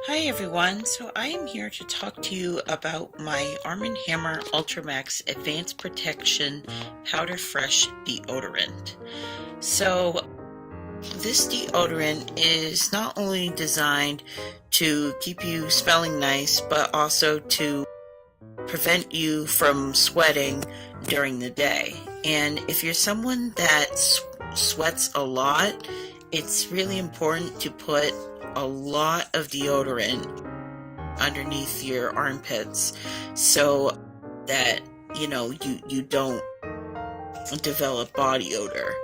Hi everyone, so I am here to talk to you about my Arm & Hammer UltraMax Advanced Protection Powder Fresh Deodorant. So this deodorant is not only designed to keep you smelling nice, but also to prevent you from sweating during the day. And if you're someone that sweats a lot, it's really important to put a lot of deodorant underneath your armpits so that you don't develop body odor.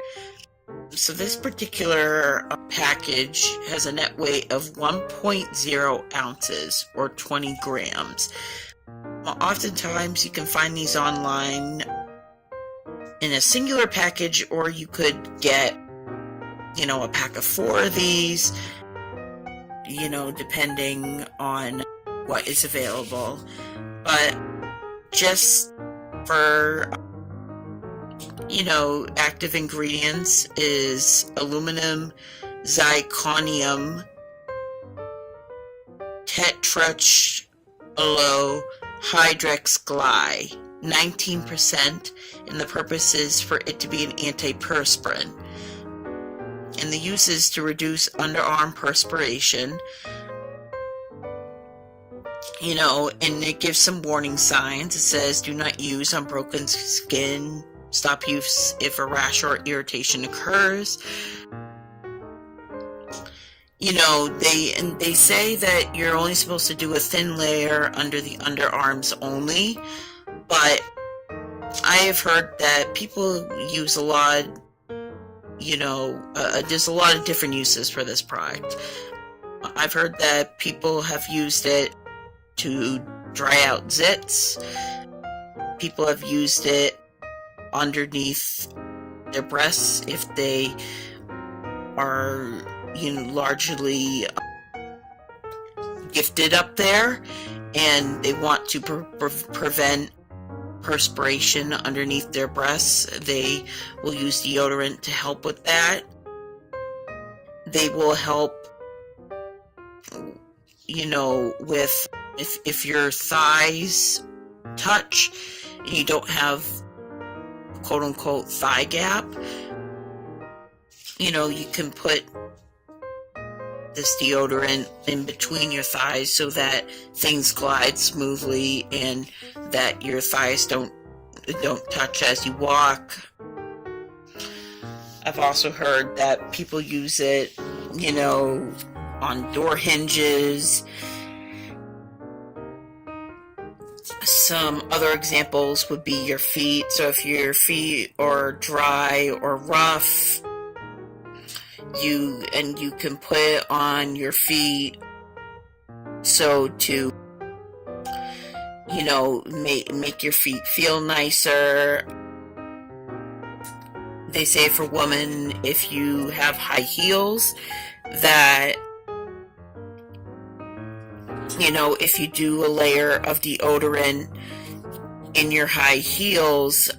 So this particular package has a net weight of 1.0 ounces or 20 grams. Oftentimes you can find these online in a singular package, or you could get a pack of 4 of these, depending on what is available. But just for active ingredients is aluminum, zirconium, Tetrachlorohydrex 19%, and the purpose is for it to be an antiperspirant. And the use is to reduce underarm perspiration, and it gives some warning signs. It says, do not use on broken skin, stop use if a rash or irritation occurs. They say that you're only supposed to do a thin layer under the underarms only, but I have heard that people use a lot. There's a lot of different uses for this product. I've heard that people have used it to dry out zits. People have used it underneath their breasts if they are, largely gifted up there and they want to prevent perspiration underneath their breasts. They will use deodorant to help with that. They will help, with if your thighs touch and you don't have quote unquote thigh gap, you can put this deodorant in between your thighs so that things glide smoothly and that your thighs don't touch as you walk. I've also heard that people use it, on door hinges. Some other examples would be your feet. So if your feet are dry or rough, you can put it on your feet so to make your feet feel nicer. They say for women, if you have high heels, that if you do a layer of deodorant in your high heels,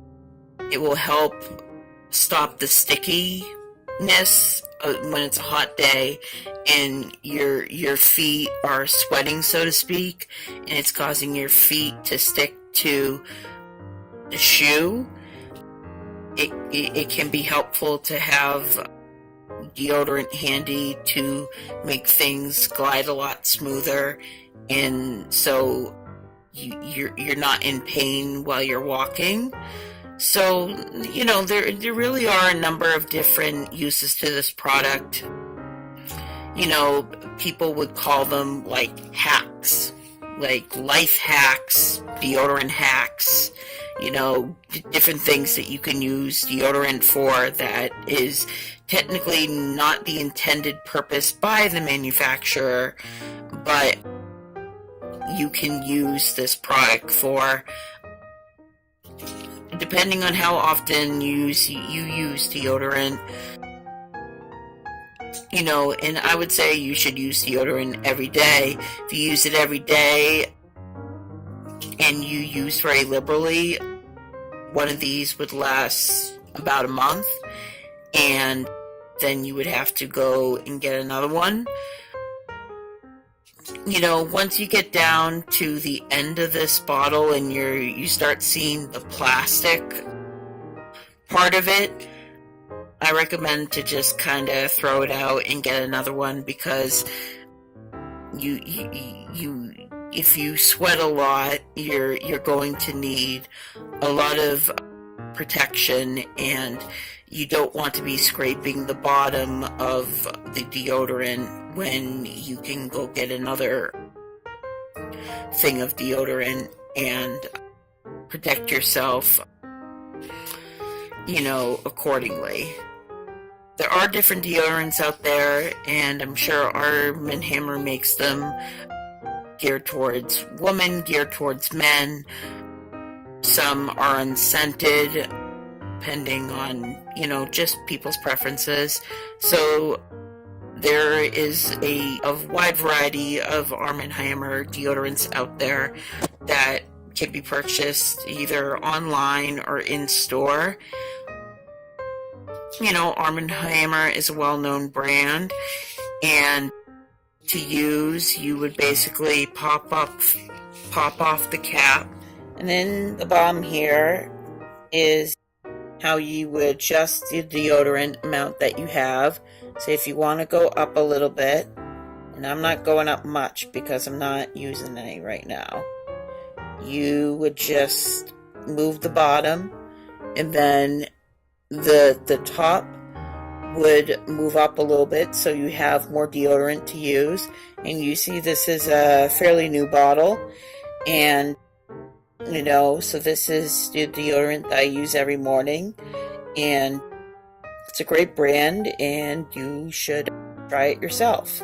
it will help stop the stickiness when it's a hot day and your feet are sweating, so to speak, and it's causing your feet to stick to the shoe. It can be helpful to have deodorant handy to make things glide a lot smoother, and so you're not in pain while you're walking. So, there really are a number of different uses to this product. People would call them like hacks, like life hacks, deodorant hacks, different things that you can use deodorant for that is technically not the intended purpose by the manufacturer, but you can use this product for, depending on how often you use deodorant, and I would say you should use deodorant every day. If you use it every day and you use very liberally, one of these would last about a month, and then you would have to go and get another one. You know, once you get down to the end of this bottle and you start seeing the plastic part of it, I recommend to just kind of throw it out and get another one, because if you sweat a lot, you're going to need a lot of protection, and you don't want to be scraping the bottom of the deodorant when you can go get another thing of deodorant and protect yourself, you know, accordingly. There are different deodorants out there, and I'm sure Arm & Hammer makes them geared towards women, geared towards men. Some are unscented, depending on, you know, just people's preferences. So there is a wide variety of Arm & Hammer deodorants out there that can be purchased either online or in store. You know, Arm & Hammer is a well-known brand, and to use, you would basically pop off the cap, and then the bottom here is how you would adjust the deodorant amount that you have. So if you want to go up a little bit, and I'm not going up much because I'm not using any right now, you would just move the bottom, and then the top would move up a little bit so you have more deodorant to use. And you see this is a fairly new bottle, and you know, so this is the deodorant that I use every morning, and it's a great brand, and you should try it yourself.